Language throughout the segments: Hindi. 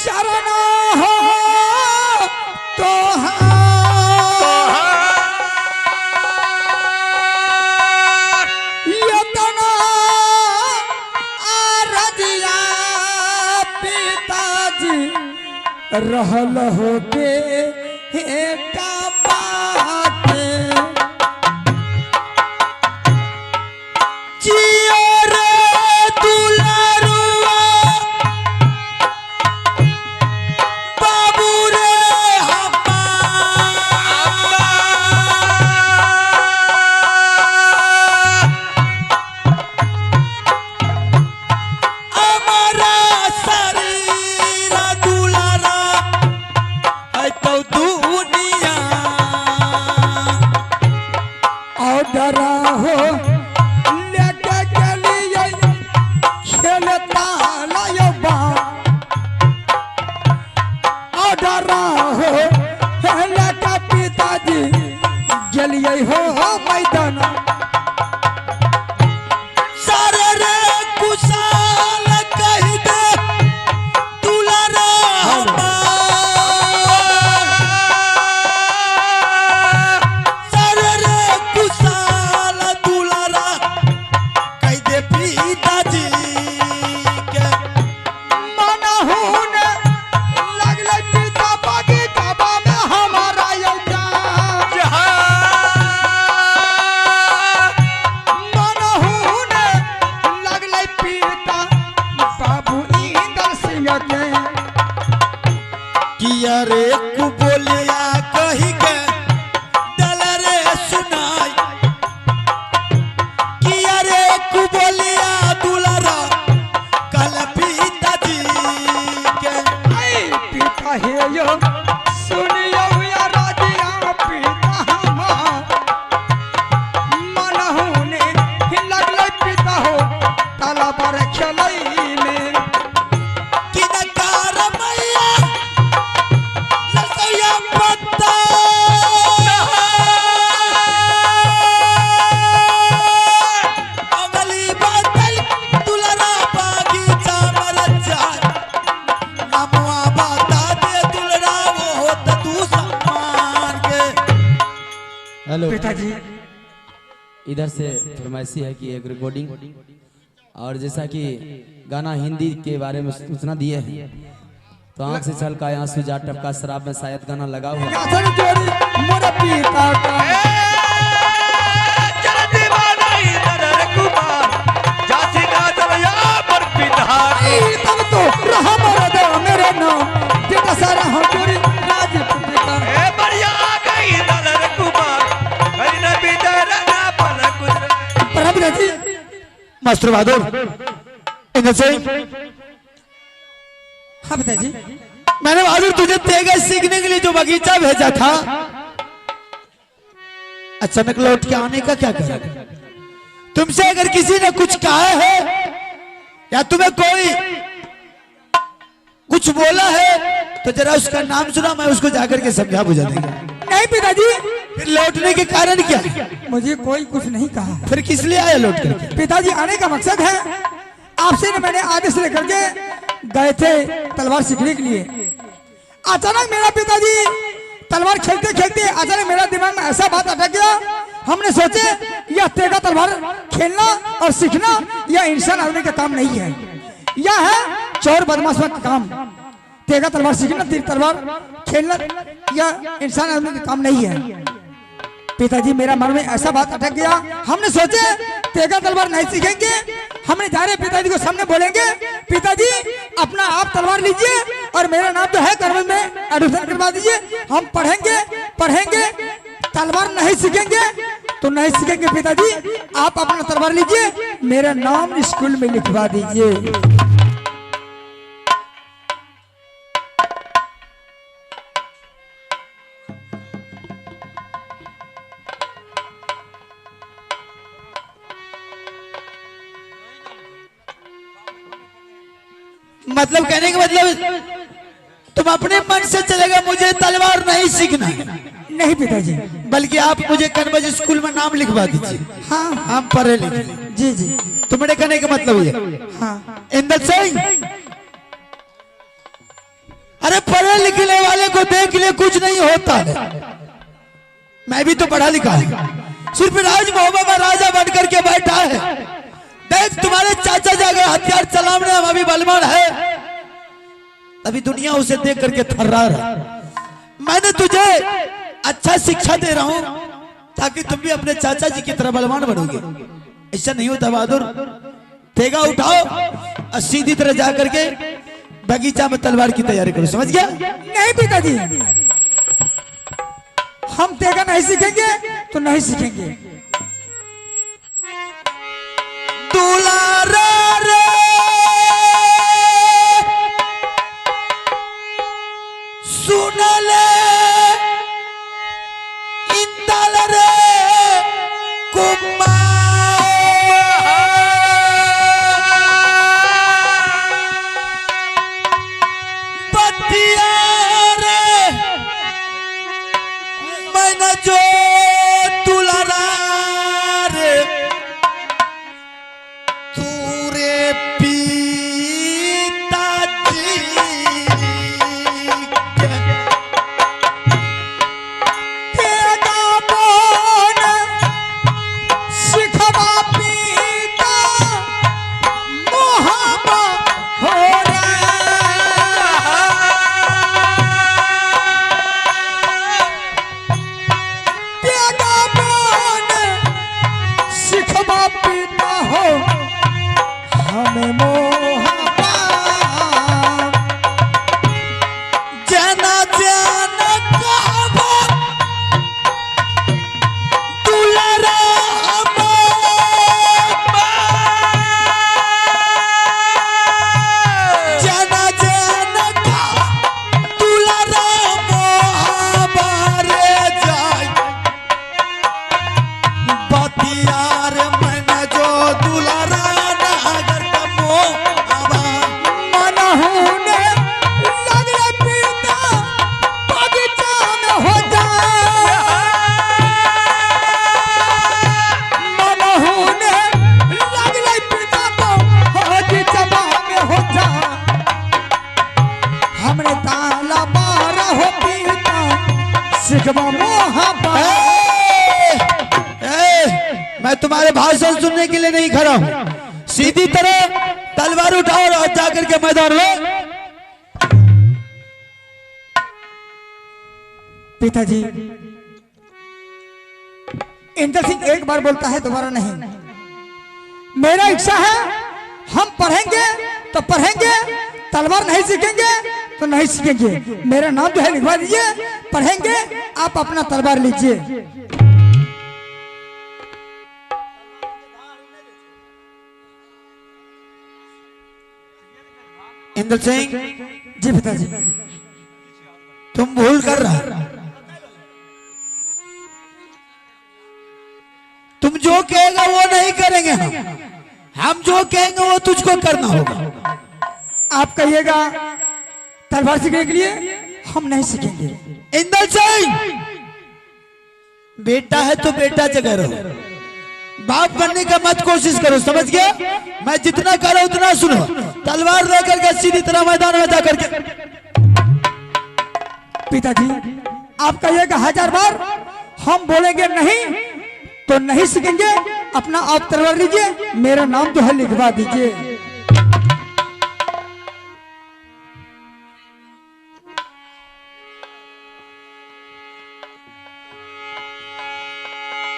शरण हो तो यतना आरजिया पिताजी रहल होते हेटा बाटे जियो रे दुलारुआ बाबू रे हम्मा हमारा शरीर दुलारा है तो दुनिया और डरा हो लेके चलिए खेलता लायबा और डरा हो लेके पिताजी चलिए हो मैदान सारे रे कुशाल कह दे दुलारा सारे रे कुशाल दुलारा कह दे पिताजी के मनहुन लगले पिता बागी बाबा में हमारा मनहुन लगले पिता बाबू इंदर सिंह के किया रे कु बोलिया कही के दल रे सुनाई किया रे कु बोलिया दुलारा कल पिताजी के पिता हे यो सुनियो या राजिया पिता हमार मनहुने लगले पिता हो ताला पर खेलई में किनकार मैया लसैया पत्ता अगली बातल दुलारा बागीचा मरचा नमवा बाता दे दुलारा वो होत तू सम्मान के हेलो पिताजी इधर से फरमाइशी है कि एक रिकॉर्डिंग और जैसा कि गाना हिंदी के बारे में सूचना दिए हैं तो आंख से छलका आंसू जा टपका शराब में शायद गाना लगा हुआ है। गाथन जोड़ी मोर पिता का चल दीवाना इधर कुमार जासी का चल या पर पिता तब तो रहा मरद मेरे नाम जेटा सारा हो जोड़ी राजपूत का ए बढ़िया आ गई इधर कुमार कहीं न बिदर ना पल कुछ प्रभु जी मास्टर बहादुर इधर से हाँ पिताजी मैंने बहादुर तुझे तेगा सीखने के लिए जो बगीचा भेजा था अचानक लौट के आने का क्या करा तुमसे अगर किसी ने कुछ कहा है या तुम्हें कोई कुछ बोला है तो जरा उसका नाम सुना मैं उसको जाकर के समझा बुझा देगा। नहीं पिताजी फिर लौटने के कारण क्या मुझे कोई कुछ नहीं कहा फिर किस लिए आया लौट करके पिताजी आने का मकसद है आपसे न मैंने आदेश लेकर के गए थे तलवार सीखने के लिए अचानक मेरा पिताजी तलवार खेलते खेलते अचानक मेरा दिमाग में ऐसा बात अटक गया हमने सोचे यह तेगा तलवार खेलना और सीखना यह इंसान आदमी का काम नहीं है यह है चोर बदमाश का काम तेगा तलवार सीखना तीर तलवार खेलना यह इंसान आदमी का काम नहीं है पिताजी मेरा मन में ऐसा बात अटक गया हमने सोचे तेगा तलवार नहीं सीखेंगे हमने जा रहे पिताजी को सामने बोलेंगे पिताजी अपना आप तलवार लीजिए और मेरा नाम तो है करवल में एडमिशन करवा दीजिए हम पढ़ेंगे तलवार नहीं सीखेंगे तो नहीं सीखेंगे पिताजी आप अपना तलवार लीजिए मेरा नाम स्कूल में लिखवा दीजिए। मतलब कहने का मतलब तुम अपने मन से चलेगा मुझे तलवार नहीं सीखना नहीं पिताजी बल्कि आप मुझे कन्वर्ज स्कूल में नाम लिखवा दीजिए। हाँ हम पढ़े लिखे जी जी तुम्हारे कहने का मतलब ये हाँ इंदर सिंह अरे पढ़े लिखने वाले को देख ले कुछ नहीं होता है। मैं भी तो पढ़ा लिखा है, सिर्फ राज मोहब्बा में राजा बनकर के बैठा है। देख तुम्हारे चाचा जी अगर हथियार चलाने हम अभी बलवान है, अभी दुनिया उसे देख करके थर्रा रहा। मैंने तुझे अच्छा शिक्षा दे रहा हूं ताकि तुम भी अपने चाचा जी की तरह बलवान बनोगे। ऐसा नहीं होता बहादुर। ठेगा उठाओ और सीधी तरह जा करके बगीचा में तलवार की तैयारी करो, समझ गया? नहीं पिताजी, हम तेगा नहीं सीखेंगे तो नहीं सीखेंगे। दुलारा रे सुन ले इंदल रे कुमार बतिया रे मैंने जो दुलारा रे तूरे पिताजी तेगा बोन सिखवा पीता मोहब्बा हो तेगा बोन सिखवा पीता हो हमें मोहब्बा जना जना कहबो दुलारा जना जना कह दुलारा मोहब्बा रे जाय बतियार मन जो दुलारा नागर तमो आवा मनहूने लगले पीता बगीचा में हो जा मनहूने लगले पीता तो बगीचा में हो जा हमने ताला मारा हो पीता सिखवा मोहब्बा। मैं तुम्हारे भाषण सुनने के लिए नहीं खड़ा हूं। सीधी तरह तलवार उठाओ और जाकर के मैदान में। पिताजी, इंदर सिंह एक बार बोलता है दोबारा नहीं। मेरा इच्छा है हम पढ़ेंगे तो पढ़ेंगे, तलवार नहीं सीखेंगे तो नहीं सीखेंगे। मेरा नाम जो है लिखवा दीजिए, पढ़ेंगे आप अपना तलवार लीजिए। इंदर सिंह जी पिताजी। तुम भूल कर रहा, तुम जो कहेगा वो नहीं करेंगे। हम जो कहेंगे वो तुझको करना होगा। आप कहिएगा तलवार सीखने के लिए, हम नहीं सीखेंगे। इंदर सिंह बेटा है तो बेटा जगह रहो, बाप बनने का मत कोशिश करो, समझ गया? मैं जितना करो उतना सुनो। तलवार लेकर के सीधी तरह मैदान में जाकर के। पिताजी, आप कहिएगा 1000 बार, हम बोलेंगे नहीं तो नहीं सीखेंगे। अपना आप तलवार लीजिए, मेरा नाम जो है लिखवा दीजिए।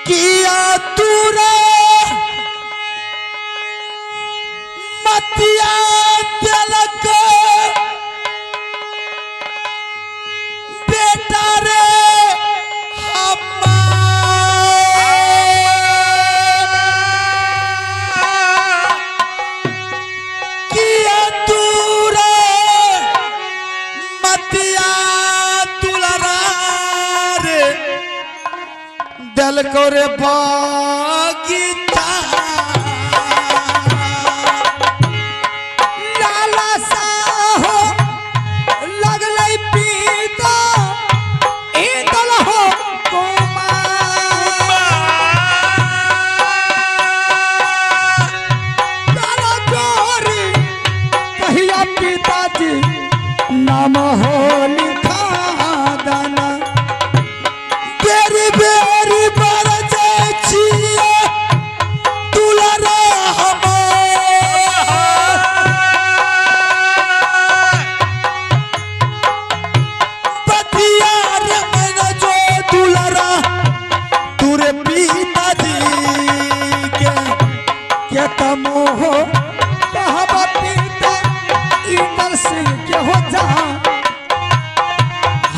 किया तूने मतिया तिलक बेटा रे किया तूने मतिया तुलरा रे दल को रे बगीचा लाला साहो लगलै पीता इंदल हो कुमार। काला चोरी कहिया पिताजी ना नाम हो लिखा दाना बेरी बेरी बरजे छिया दुलारा पतिया रे मैंने जो दुलारा तुरे पिताजी के तम हो कहबा पिता इंद्र सिंह के हो जा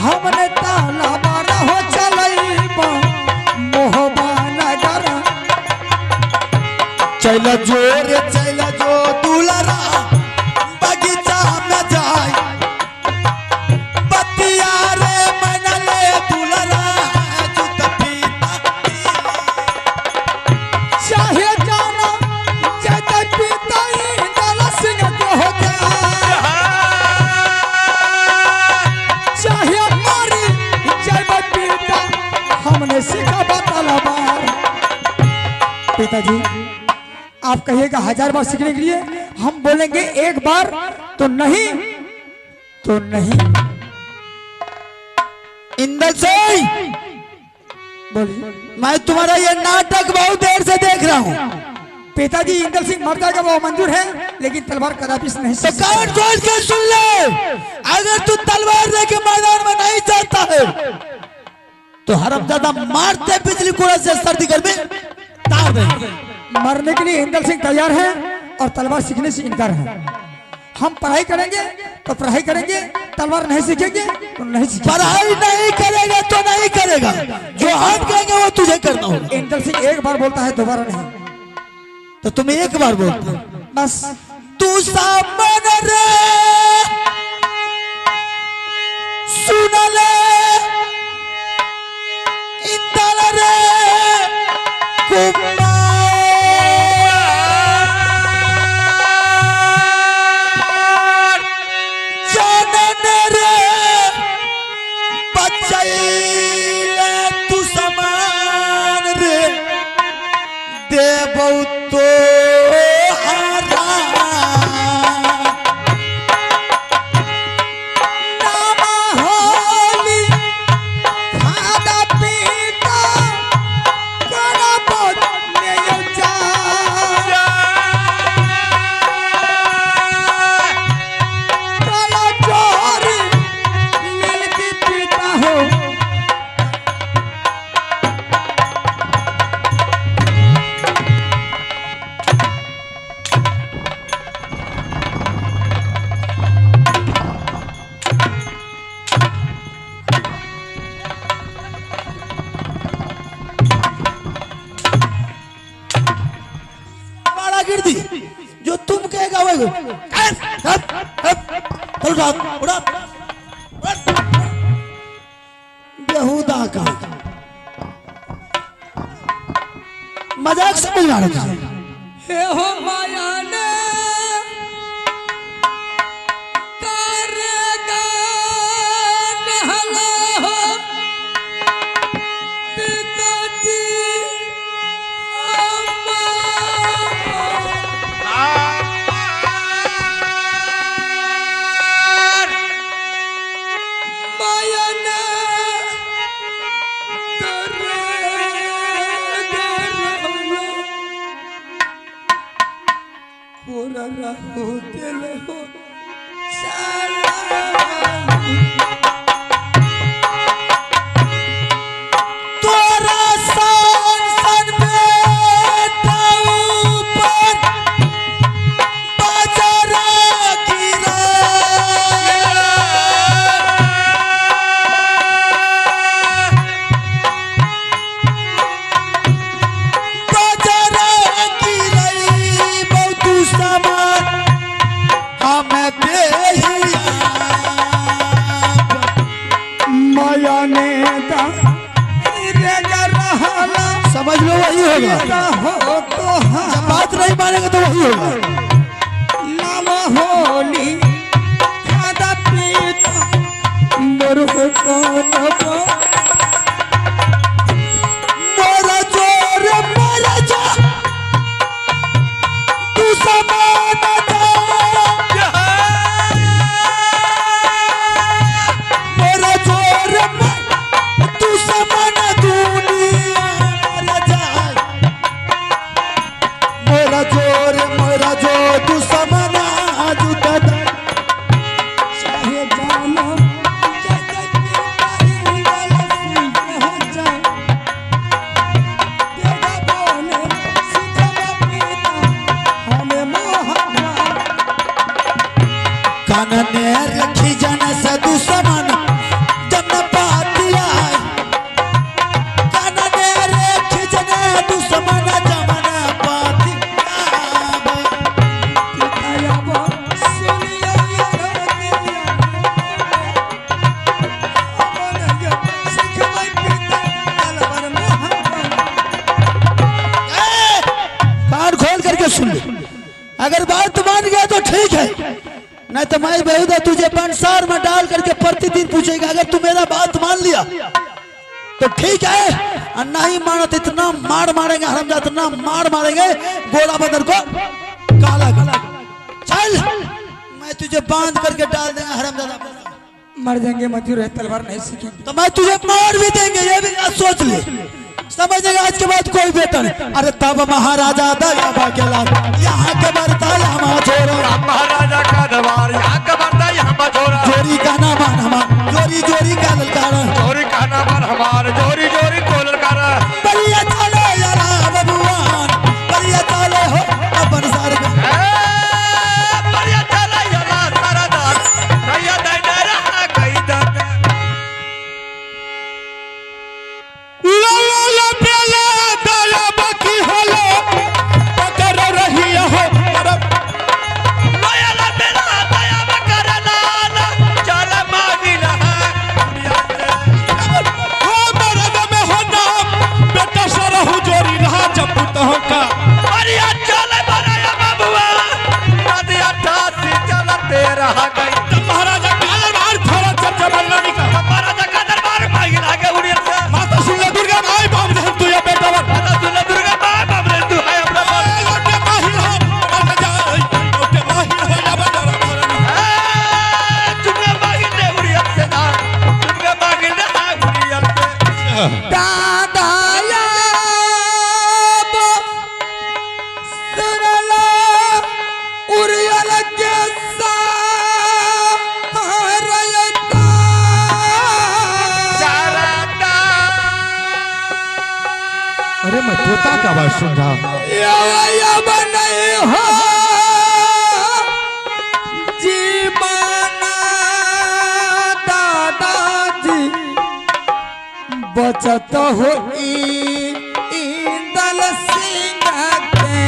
हमने ताला मारा हो चलैबा मोहबा नगर चल जोर चल जो दुलारा बगीचा में जाए पतिया रे मनले दुलारा जुत पीता चाहे जाना चाहे पिता इंद्र सिंह के हो जा चाहे मारी चाहे पिता हमने सीखा तलवार। पिताजी आप कहिएगा 1000 बार सीखने के लिए, हम बोलेंगे एक बार तो नहीं तो नहीं। इंदल सिंह बोलिए। मैं तुम्हारा ये नाटक बहुत देर से देख रहा हूँ। पिताजी इंदल सिंह मर जाएगा वो मंजूर है, लेकिन तलवार कदापि नहीं तो सीख कान सकता। खोल के सुन ले, अगर तू तलवार लेके मैदान में नहीं जाता है तो हरमजादा मारते बिजली कुड़ा से सर्दी गर्मी तार दे। मरने के लिए इंदल सिंह तैयार है और तलवार सीखने से इनकार है। हम पढ़ाई करेंगे तो पढ़ाई करेंगे, तलवार नहीं सीखेंगे तो नहीं सीखेंगे। पढ़ाई नहीं करेगा तो नहीं करेगा, जो हम कहेंगे वो तुझे करना होगा। इंदल सिंह एक बार बोलता है दोबारा नहीं। तो तुम एक बार बोलते बस तू सामने रे सुन ले इंदल रे कुमार जनन रे बचैले तू समान रे देवौ तो हरा नाम होली खादा पीता करबो ले जा काला चोरी मिलती पीता हो। मारा गिर दी जो तुम कहेगा वो चल उड़ा उड़ा बेहुदा का मजाक समझ में आ रहा है। हे हो माया ने करेगा नहला हो पिताजी अम्मा माया ने पूरा रहो दिल हो तोरा सन सन बेटा ऊपर बाजारा गिरा बाजारा गिरई बहुत सामान हमें बेहिया माया ने रहला समझ लो वही होगा। हो तो जब बात नहीं मानेगा तो वही होगा। नाम होली खादा पीता मुर्ख को मोरा जोर मर जा तू समान जा रखी जन से दुश्मन जन पातिया कानने रखी जन दुश्मन जमन सुन ले। अगर बात मान गया तो ठीक है, नहीं तो मैं बेहुदा तुझे पंसार में डाल करके प्रतिदिन पूछेगा। अगर तू मेरा बात मान लिया तो ठीक है, और नहीं माना तो इतना मार मारेंगे हरामजादा, इतना मार मारेंगे गोरा बदन को काला काला। चल मैं तुझे बांध करके डाल देंगे हरामजादा। मर जाएंगे मत रहे, तलवार नहीं सीखेंगे तो मैं तुझे मार भी देंगे, ये भी सोच ले। समझेगा आज के बाद कोई बेटा नहीं। अरे तब महाराजा दया बाकेला यहाँ के बरता यहाँ छोरा, महाराजा का दरबार यहाँ का बरता यहाँ छोरा। जोरी का नाम हमार जोरी जोरी का ललकारा, जोरी का नाम हमार जोरी जोरी को ललकारा। बलिया चले यारा बबुआन, बलिया चले हो अपन सार बलिया चले यारा सारा दान नया दान रहा कई दान। महाराजा का दरबार थोड़ा चर्चा बनना नहीं का। महाराजा का दरबार मांग लागे उड़िया से। माता सुन दुर्गा माई बाप ने तू ये बेटा वर। माता सुन दुर्गा माई बाप ने तू है अपना बाप। लोटे माही हो महाराजा, लोटे माही हो या बड़ा बड़ा। तुमने मांग ले उड़िया से ना, तुमने मांग ले उड़िया से। दादा उड़ियल के अरे मैं तोता का आवाज सुन रहा नहीं हो जीवाना दादाजी बचत हो इंदल सिंह के।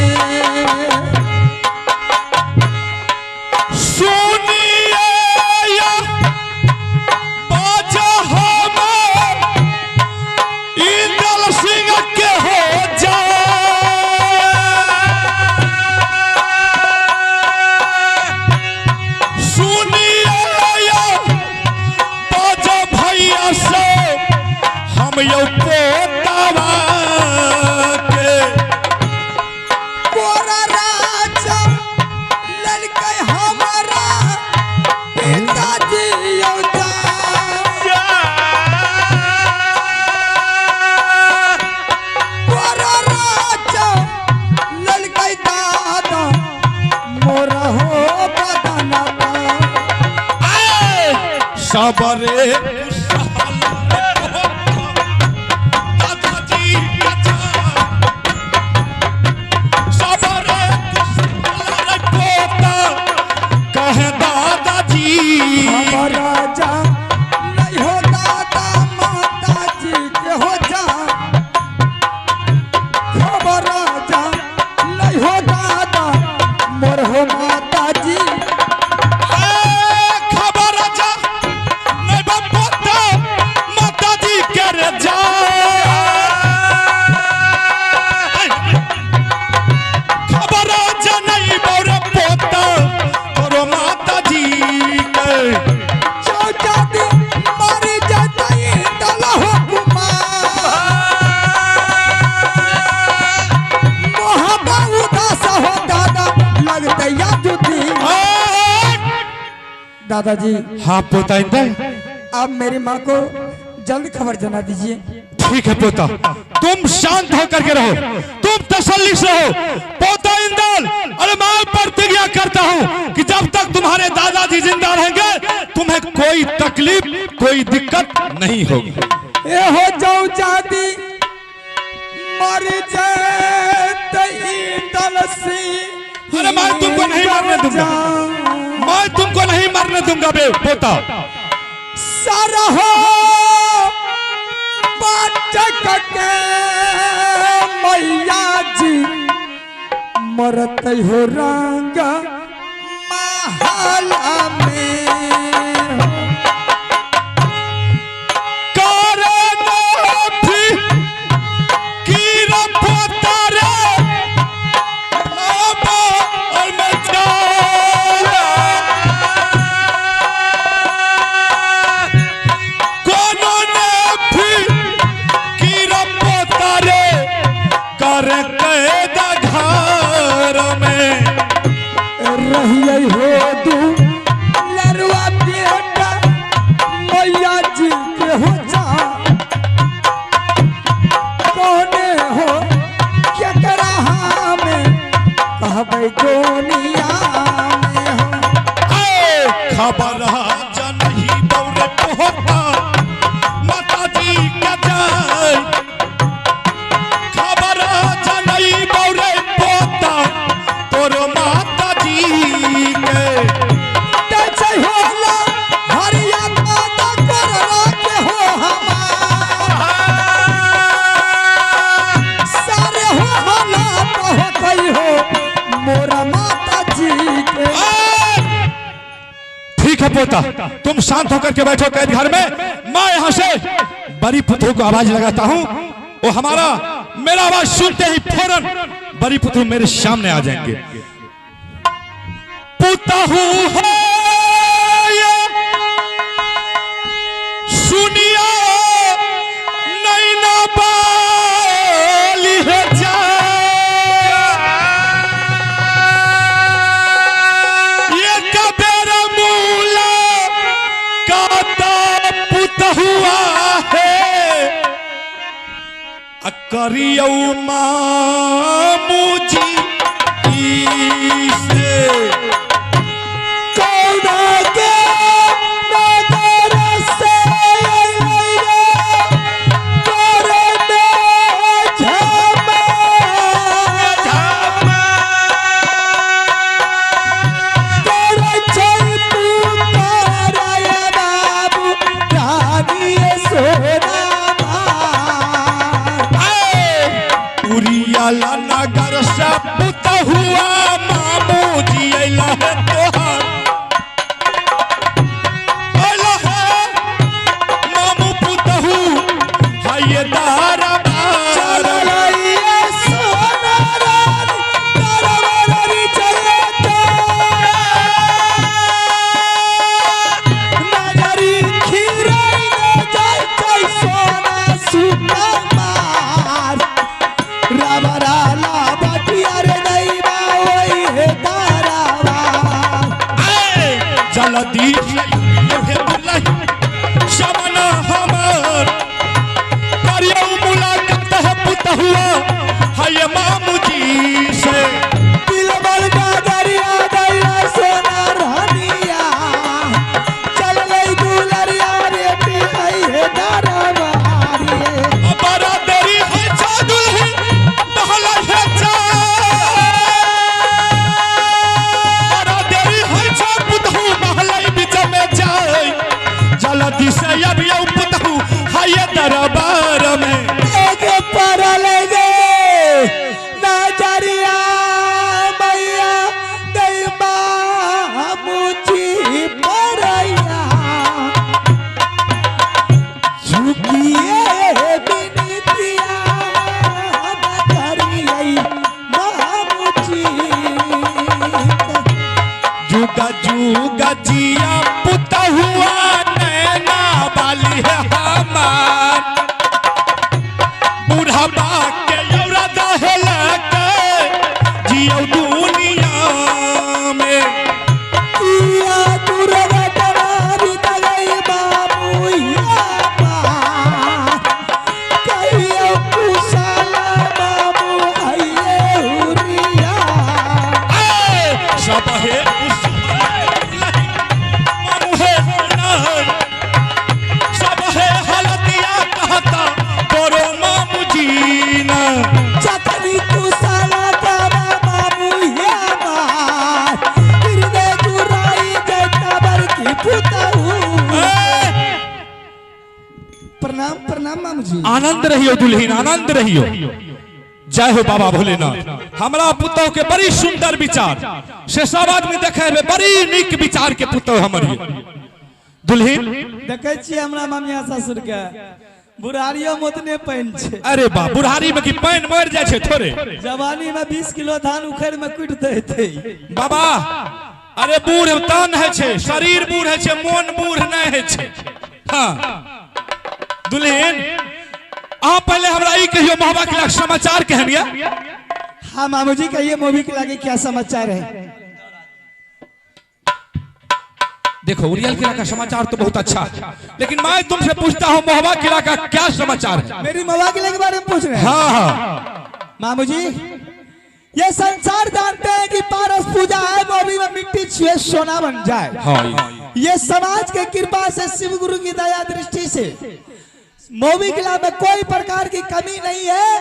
सुनिए बाजा हम इंदल सिंह के हो जाए। सुनिए बाजा भैया से हम यो पोतावा के कोरा राजा ललकै हमारा पिताजी औजा। कोरा राजा ललकै दादा मोरा हो बदना सबरे राजा नहीं हो दादा माता जी के हो जा। खबर राजा नहीं हो दादा मोर हो माता जी। खबर राजा नहीं बापा माता जी कर जा। खबर राजा नहीं बोरे पोता तोरो माता जी के चौचादी मारी जाती दला हो कुमार मोहब्बा उदास हो दादा लगते या जुदी। दादाजी हाँ पोता इंदल, आप मेरी माँ को जल्द खबर जना दीजिए। ठीक है पोता, तुम शांत होकर के रहो, तुम तसल्ली से रहो। पोता इंदल, अरे मैं प्रतिज्ञा करता हूँ कि जब तक तुम्हारे दादाजी जिंदा रहेंगे तुम्हें कोई तकलीफ कोई दिक्कत नहीं होगी। ए हो जाऊ जादी मर जाए इंदल सी अरे मैं तुमको नहीं मरने दूंगा, मैं तुमको नहीं मरने दूंगा बे पोता। सारा हो बाटक के मैया जी मरत हो रंग महला में पोता, तुम शांत होकर के बैठो कैद घर में। मैं यहाँ से बड़ी पुत्र को आवाज लगाता हूँ, वो हमारा मेरा आवाज सुनते ही फौरन बड़ी पुत्र मेरे सामने आ जाएंगे। पुता हूँ सुनिया नहीं ना बाली है जा हुआ है करियो मामूजी से कौना के नगर से करे झमा करे चल तू तारा बाबू रानी सोना उरियाला नगर से पुत हुआ मामू जी प्रणाम प्रणाम मामू जी। आनंद रहियो दुल्हीन, आनंद रहियो। जय हो बाबा भोलेनाथ। हमारा पुतौ के बड़ी सुंदर विचार से सब आदमी देखे में बड़ी निक विचार के पुतौ हमारी दुल्हीन। देखे छी हमरा मामिया ससुर के बुढ़ारियों में उतने पैन छे। अरे बा बुढ़ारी में की पैन मर जाए छे थोड़े। जवानी में 20 किलो धान उखड़ में कुट देते बाबा। अरे बूढ़ तन है छे, शरीर बूढ़ है छे, मन बूढ़ नहीं है छे। हाँ दुल्हीन आप पहले हमरा ई कहियो मोहबा के लाख समाचार कहनिया। हाँ मामू जी कहिए मूवी के लागे क्या समाचार है। देखो उरियल किला का समाचार तो बहुत अच्छा है, लेकिन मैं तुमसे पूछता हूँ मोहबा किला का क्या समाचार है। मेरी मवा किले के बारे में पूछ रहे हैं। हाँ हाँ मामू जी ये संसार जानते हैं कि पारस पूजा है, मोबी में मिट्टी छुए सोना बन जाए। हाँ ये समाज के कृपा से शिव गुरु की दया दृष्टि से मोबी किला में कोई प्रकार की कमी नहीं है,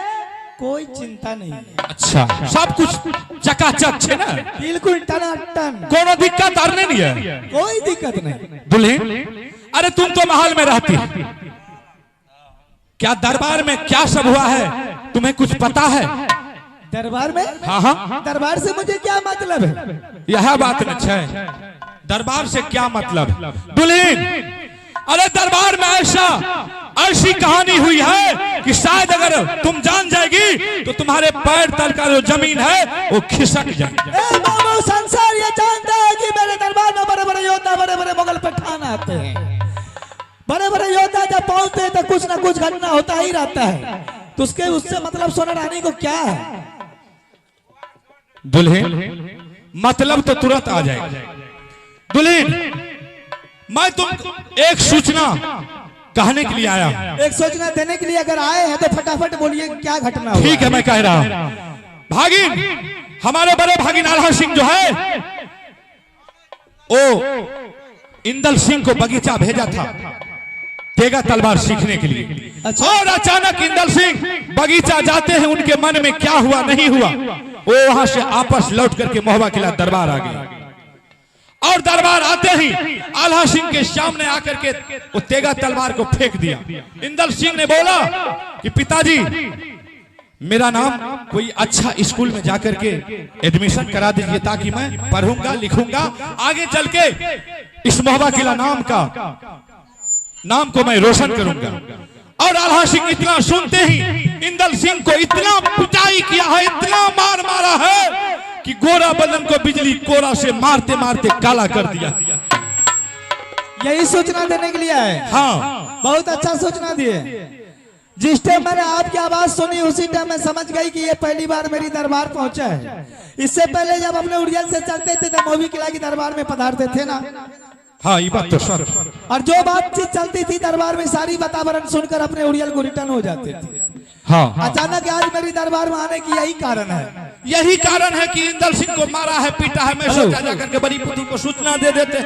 कोई चिंता नहीं है। अच्छा सब कुछ चकाचक छे ना, बिल्कुल टनाटन, कोनो दिक्कत आर नहीं है। कोई दिक्कत नहीं। दुल्हीन अरे तुम तो महल में रहती, क्या दरबार में क्या सब हुआ है तुम्हें कुछ पता है? दरबार में? हाँ हाँ दरबार से मुझे क्या मतलब है? यह बात न है, दरबार से क्या मतलब? दुल्हीन अरे दरबार में ऐसी कहानी हुई है कि शायद अगर तुम जान जाएगी तो तुम्हारे पैर तल का जो जमीन है वो खिसक जाएगी। मामू संसार ये जानता है कि मेरे दरबार में बड़े बड़े योद्धा, बड़े बड़े मुगल पठान आते हैं। बड़े बड़े योद्धा जब पहुंचते हैं तो कुछ ना कुछ घटना होता ही रहता है, तो उससे मतलब सोना रानी को क्या है? दुल्हीन मतलब तो तुरंत आ जाएगा। दुल्हीन मैं तुम एक सूचना कहने के लिए आया। एक सूचना देने के लिए अगर आए हैं तो फटाफट बोलिए क्या घटना हुआ? ठीक है मैं कह रहा हूं। भागिन हमारे बड़े भागिन आल्हा सिंह जो है वो इंदल सिंह को बगीचा भेजा था तेगा तलवार सीखने के लिए। अच्छा। और अचानक इंदल सिंह बगीचा जाते हैं, उनके मन में क्या हुआ नहीं हुआ, वो वहां से आपस लौट करके मोहबा किला दरबार आ गए। और दरबार आते ही आल्हा सिंह के सामने आकर के वो तेगा तलवार को फेंक दिया। इंदल सिंह ने बोला कि पिताजी मेरा नाम कोई अच्छा स्कूल में जाकर के एडमिशन करा दीजिए ताकि मैं पढ़ूंगा लिखूंगा, आगे चल के इस मोहबा किला नाम को मैं रोशन करूंगा। और आल्हा सिंह इतना सुनते ही इंदल सिंह को इतना पिटाई किया है, इतना मार मारा है कि गोरा बदन को बिजली कोरा से मारते मारते काला कर दिया। यही सूचना देने के लिए आए? हाँ बहुत अच्छा सूचना दिए। जिस टाइम मैंने आपकी आवाज सुनी उसी टाइम मैं समझ गई कि ये पहली बार मेरी दरबार पहुंचा है। इससे पहले जब अपने उड़ियल से चलते थे तो मोबी किला की दरबार में पधारते थे ना। हाँ ये बात तो सर। और जो बातचीत चलती थी दरबार में सारी वातावरण सुनकर अपने उड़ियल को रिटर्न हो जाते थे। हाँ अचानक आज मेरी दरबार में आने की यही कारण है। यही कारण है कि इंदल सिंह को मारा है पीटा है। मैं सोचा जाकर के बड़ी पुत्री को सूचना दे देते।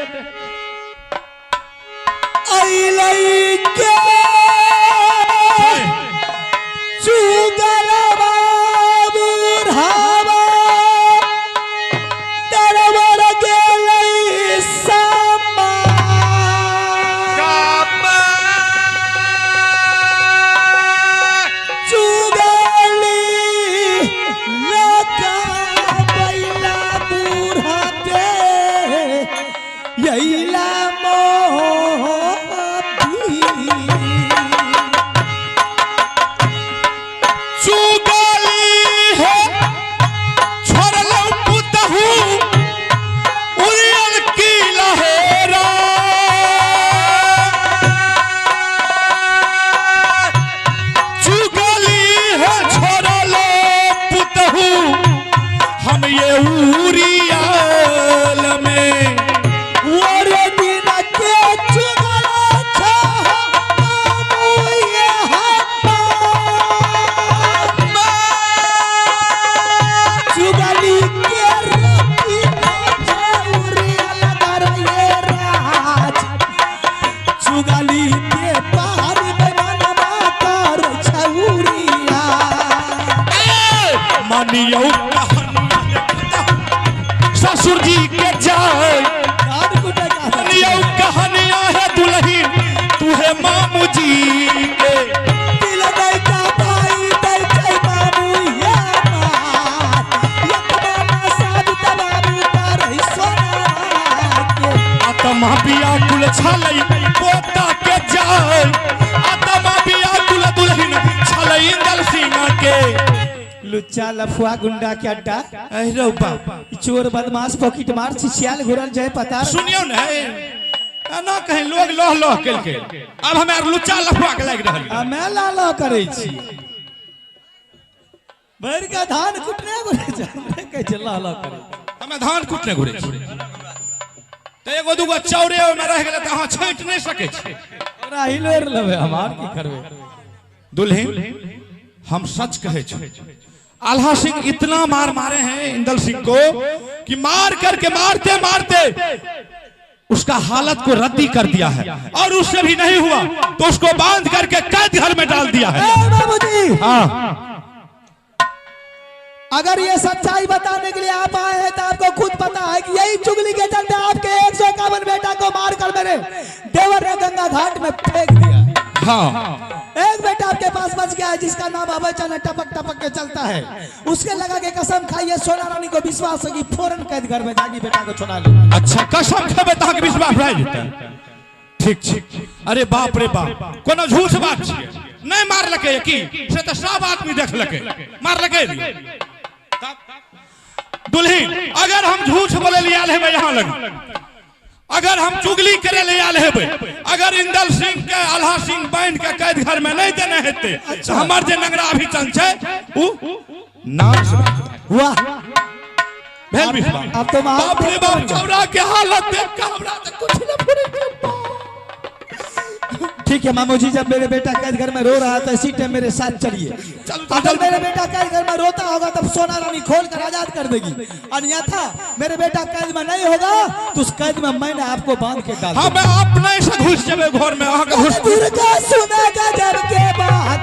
पोता के जाए आत्मा बिया दुल्हा दुल्हन छले इंदल सिंह के लुच्चा लफुआ गुंडा के अड्डा अरे बाप चोर बदमाश पॉकेट मार छिछियाल घुरल जाए पता सुनियो ना ना कहीं लोग लोह लोह केल के अब हमें लुच्चा लफुआ के लाग रहल मैं लाला करे छी भर का धान कुटने घुरे जाए कह चला लाला करे हमें धान कुटने घुरे तो एगो दूगो चौरे में रह गेले त अहाँ छांट नहीं सके छी राहिलोर लबे हमार की करबे दुल्हन हम सच कहे छी आल्हा सिंह इतना मार मारे हैं इंदल सिंह को कि मार करके मारते मारते उसका हालत को रद्दी कर दिया है और उससे भी नहीं हुआ तो उसको बांध करके कैद घर में डाल दिया है। बाबूजी हाँ अगर ये सच्चाई बताने के लिए आप आए हैं तो आपको खुद पता है कि यही चुगली के चलते आपके 151 बेटा को मारकर मेरे देवर ने गंगा घाट में फेंक दिया। हाँ एक बेटा आपके पास बच गया है जिसका नाम अबचन टपक टपक के चलता है। उसके लगा के कसम खाइए सोना रानी को विश्वास होगी फौरन कैद घर में जाके बेटा को छुड़ा ले। अच्छा कसम खेबे तक विश्वास रह जेतै ठीक ठीक। अरे बाप रे बाप कोनो झूठ बात छियै नहीं मारलकै की से तो सब आदमी देखलकै मारलकै दुल्हन अगर हम झूठ बोले ले आल हेबै यहाँ लग अगर हम चुगली करे ले आल हेबै अगर इंदल सिंह के आल्हा सिंह बांध के कैद घर में नहीं देने हेते तो हमर जे नगरा अभिचन छै उ नाच वाह भेल विश्वास। अब तो बाप रे बाप चौरा के हालत देख के हमरा तो कुछ न पूरे ठीक है मामू जी जब मेरे बेटा कैद घर में रो रहा था इसी टाइम मेरे साथ चलिए। अगर मेरे बेटा कैद घर में रोता होगा तब सोना रानी खोल कर आजाद कर देगी अन्यथा मेरे बेटा कैद में नहीं होगा तो उस कैद में मैंने आपको बांध के डाल हाँ मैं अपने से घुस जाबे घर में अहाँ के घुस दुर्गा सुनेगा जब के बात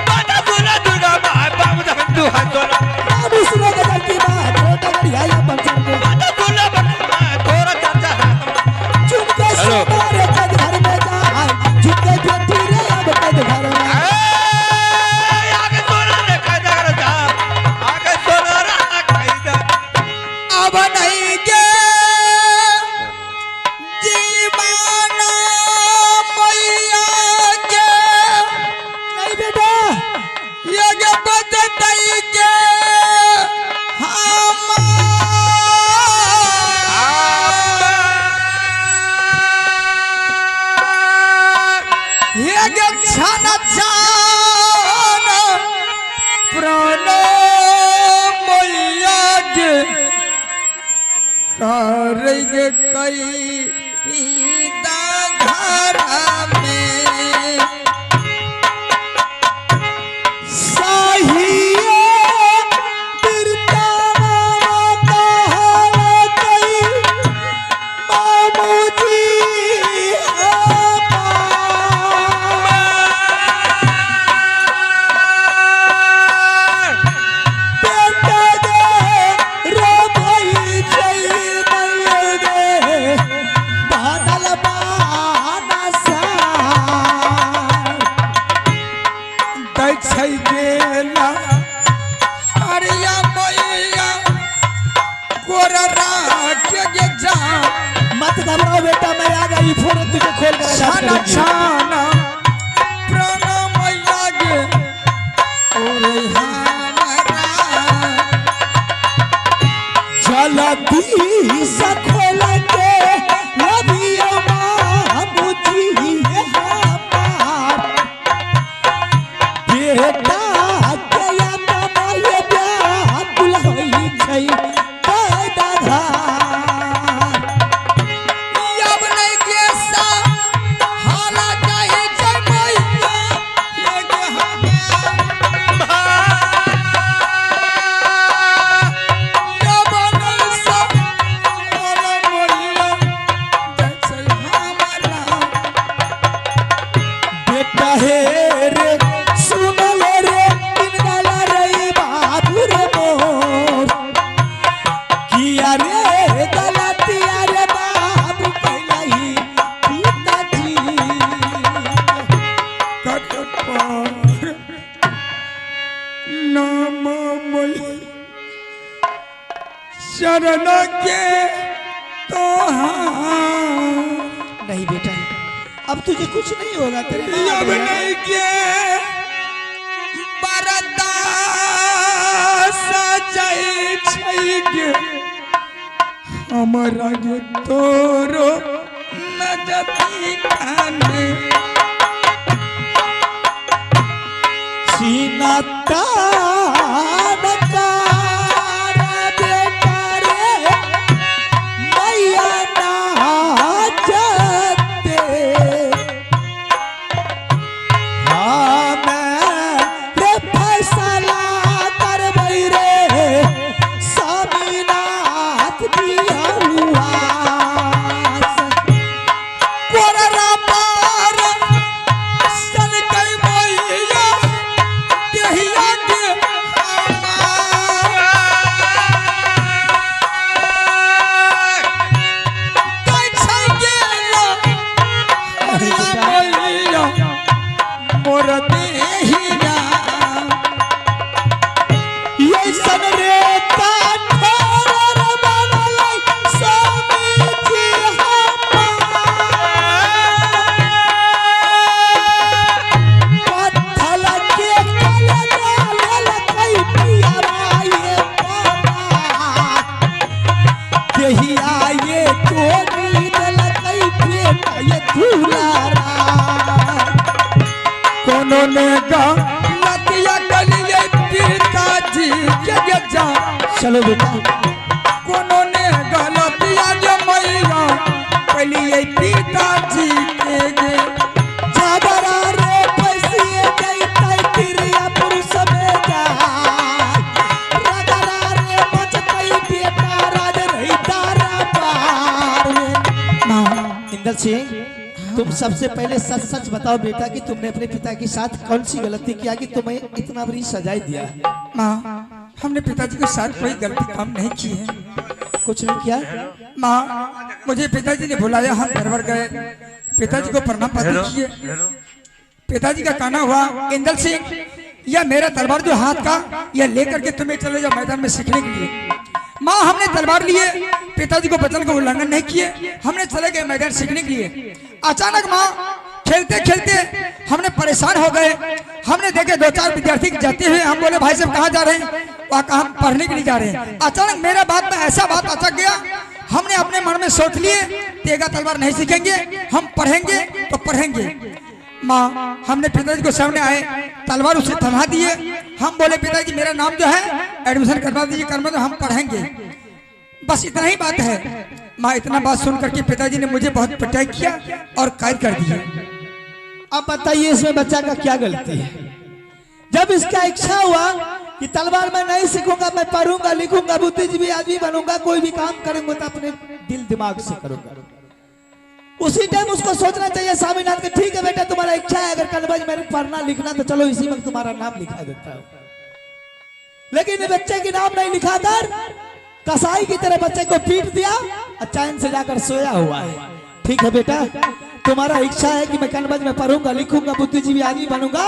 माता दुर्गा दुर्गा माय बाबू धंधु हतोला बाबू सुनेगा जब की बात रोटा बढ़िया या पंचर के माता दुर्गा माय तोरा चाचा चुपके से मेरे कैद घर में जा झुके बैठी रे अब कैद घर में आगे सोना ने कैद कर जा आगे सोना रहा कैद अब नहीं के दीवाना मैया के नहीं बेटा ये के बदतई के ये के छन छन प्राण मैया के करेंगे कई घर में साहिए बिरताना कई मामू जी बेटा दे रो भाई जय मैया दे बादल बाना सा दै छै गेला हरिया मैया कोररा के जा मत घबराओ बेटा मैं आ गई फोन तुझे खोल कर आजाद छाना करूंगी। छाना प्राण मैया गे ओरे हमरा जलती सखोल के लबियो मामूजी हमार बेटा के माये व्याकुल होई छै पैदा धार अब नहीं के सा हाला कहे जय मैया ये के हमरा अब नहीं सा हाला मैया जय छै हमरा बेटा हे रे सुन ले रे इनला रे बाबू रे मोर किया रे गलतिया रे बाबू कहलाई पिताजी कट पर नाम मैया शरण के तोहार अब तुझे कुछ नहीं होगा तेरे माँ अब है। नहीं के बरदास जाई छै गे हमरा गे तोरो नजती काने सीना तान तारा बेटा रे मैया नाचते हाँ मैं फैसला करबै रे स्वामीनाथ दिया हुआ कोररा पार सन कई मैया देहिया के कई छै गेला मैया मोर देहिया ये सन रे काठर बनल स्वामी जी पत्थल के कल डालल कई पिया माये देहिया ये तोरी दल कई बेटा ये दुलारा कोनो ने लतिया गलिए पिताजी के जा चलो बेटा कोनो ने गलतिया जे मैया कलिए पिताजी के गे जागरा रे पैसिए जैतै तिरिया पुरुष में जाय रगरा रे बचतै बेटा राज रही तारा पार में मां इंदल सिंह तुम सबसे पहले सच सच बताओ बेटा कि तुमने अपने पिता के साथ कौन सी गलती किया कि तुम्हें इतना बड़ी सजाए दिया। माँ हमने पिताजी के साथ कोई गलती काम नहीं की है। कुछ नहीं किया माँ मुझे पिताजी ने बुलाया, हम घर भर गए, पिताजी को प्रणाम पाती किए। पिताजी का कहना हुआ इंदल सिंह यह मेरा तलवार जो हाथ का यह लेकर के तुम्हें चले जाओ मैदान में सीखने के लिए। माँ हमने तलवार लिए, पिताजी को वचन का उल्लंघन नहीं किए, हमने चले गए मैदान सीखने के लिए। अचानक माँ खेलते खेलते हमने परेशान हो गए, हमने देखे 2-4 विद्यार्थी जाते हुए, हम बोले भाई साहब कहाँ जा रहे हैं? वहाँ कहाँ पढ़ने के लिए जा रहे हैं। अचानक मेरा बात में ऐसा बात अटक गया, हमने अपने मन में सोच लिए तेगा तलवार नहीं सीखेंगे, हम पढ़ेंगे तो पढ़ेंगे। माँ हमने पिताजी को सामने आए, तलवार उसे थमा दिए, हम बोले पिताजी मेरा नाम जो है एडमिशन करवा दीजिए, करवा दो, हम पढ़ेंगे, बस इतना ही बात है। माँ इतना बात सुन करके पिताजी ने मुझे बहुत पिटाई किया और कैद कर दिया। अब बताइए इसमें बच्चा का क्या गलती है? जब इसका इच्छा हुआ कि तलवार मैं नहीं सीखूंगा, मैं पढ़ूंगा लिखूंगा, बुद्धिजीवी आदमी बनूंगा, कोई भी काम करूंगा तो अपने दिल दिमाग से करूंगा, उसी टाइम उसको सोचना चाहिए स्वामीनाथ के ठीक है बेटा तुम्हारा इच्छा है, अगर कल मेरे पढ़ना लिखना तो चलो इसी वक्त तुम्हारा नाम लिखा देता हूं। लेकिन बच्चे के नाम नहीं लिखा कर कसाई की तरह बच्चे को पीट दिया और चैन से जाकर सोया हुआ है। ठीक है बेटा तुम्हारा इच्छा है कि मैं कनबज में पढ़ूंगा लिखूंगा बुद्धिजीवी आदमी बनूंगा,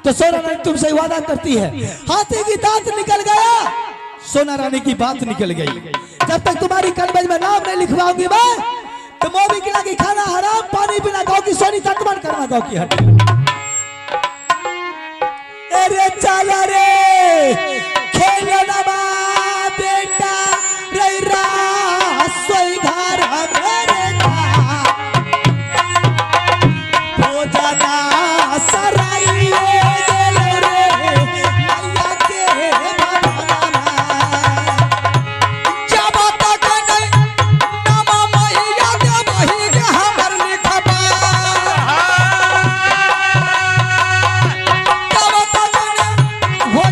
तो सोना रानी तुमसे वादा करती है, हाथी की दांत निकल गया, सोना रानी की बात निकल गई। जब तक तुम्हारी कनबज में नाम नहीं लिखवाऊंगी मैं, तो मोदी की लगी खाना हराम, पानी पीना गाँव की सोनी तत्वन करना गाँव की हड्डी। अरे चला रे खेलना बेटा रही सोई घर मेरे भोजना सराइए हो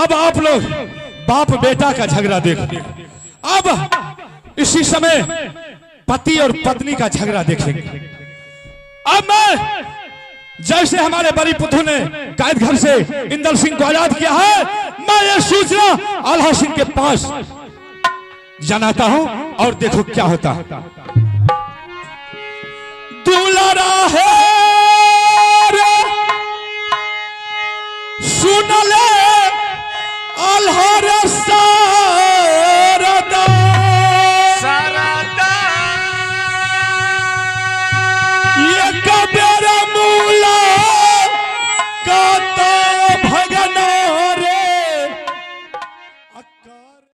अब आप लोग बाप बेटा का झगड़ा देखो। अब इसी समय पति और पत्नी का झगड़ा देखेंगे। अब मैं जैसे हमारे बड़ी पुत्र ने कैद घर से इंदल सिंह को आजाद किया है, मैं ये सूचना आल्हा सिंह के पास जनाता हूं और देखो क्या होता है। दुलारा है